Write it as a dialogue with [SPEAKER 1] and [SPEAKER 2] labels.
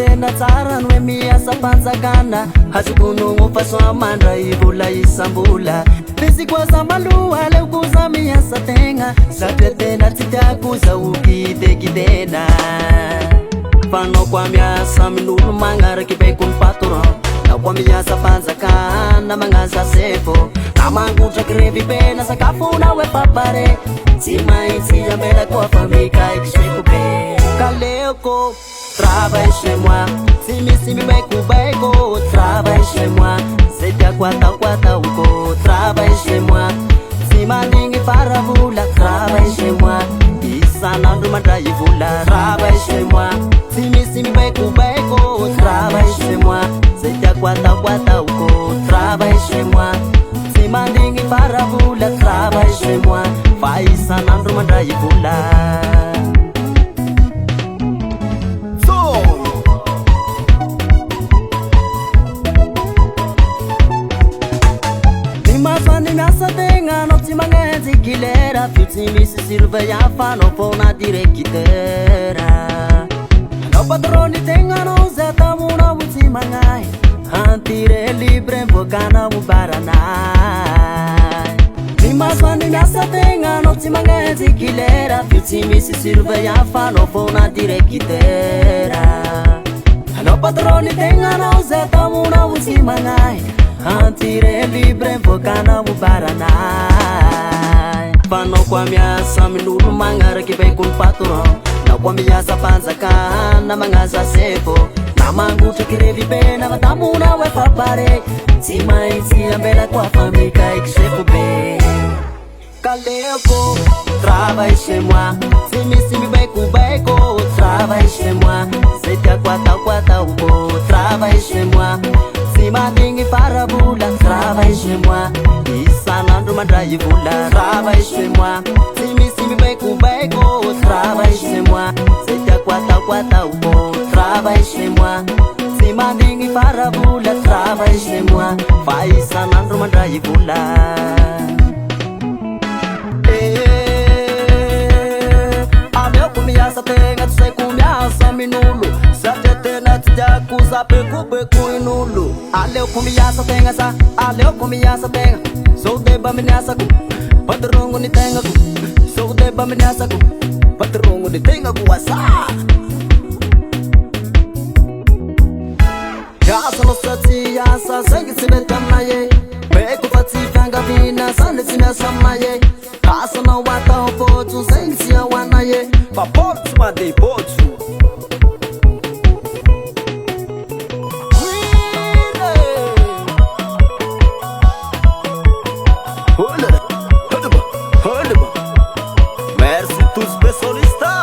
[SPEAKER 1] tena tsara no hoe miasa mpanjakana azokonogno fa soamandray vola isam-bola misy kosa maloha aleo kosa miasa tegna satria tena tsy tiako zao kitekitena fanao koa miasa amin'olo magnaraky baiko ny patron na koa miasa mpanjakana magnaza sefo na mangotraky revipena sakafona hoe papare tsy maintsy amela koa fa mikaiky seko be kaleoko travaille chez moi si misy mibaiko travaille chez moi c'est tiako ataoko travaille chez moi si manigny faravola travaille chez moi isanandro mandray vola travaille chez moi si misy mibaiko travaille chez moi c'est tiako ataoko travaille chez moi si manigny faravola travaille chez moi fa isanandro mandray vola miasa tegna anao tsy magnenjy kilera fio tsy misy surveillant fa anao fona directera anao patrony tegna anao zay atamonao tsy magnahy antire libre mivokana mobaranay mimasony miasa tegna anao tsy magnenjy kilera fio tsy misy surveillant fa anao fona directera anao patrony tegna anao zay atamonao tsy magnahy antire libre mivokana mobaranay fanao koa miasa amin'olo magnaraky baiko ny patron na koa miasa mpanjakana magnaza sefo na mangotraky revipena matamona hoe papare tsy maintsy ambela koa fa mikaiky sefo be kaleoko travaille chez moi tsy misy mibaiko travaille chez moi zay tiako ataoko travaille chez moi si manigny faravola travaille chez moi isanandro mandray vola travaille chez moi si misy mibaiko travaille chez moi zay tiako ataoko travaille chez moi si manigny faravola travaille chez moi fa isanandro mandray vola aleoko miasa tegna tsy saiko miasa amin'olo satria tena tsy tiako zapekobeko in'olo aleoko miasa tegna sa aleoko miasa tegna sou deba miniasako patrogno ny tegnako sou deba miniasako patrogno ny tegnako asa asa no sa tsy asa saingy tsy mety aminay beko fa tsy fiangavina sany tsy miasa aminay asanao atao potso saingy tsy ahoanay fa potso mandeh potso merci tous spécialistes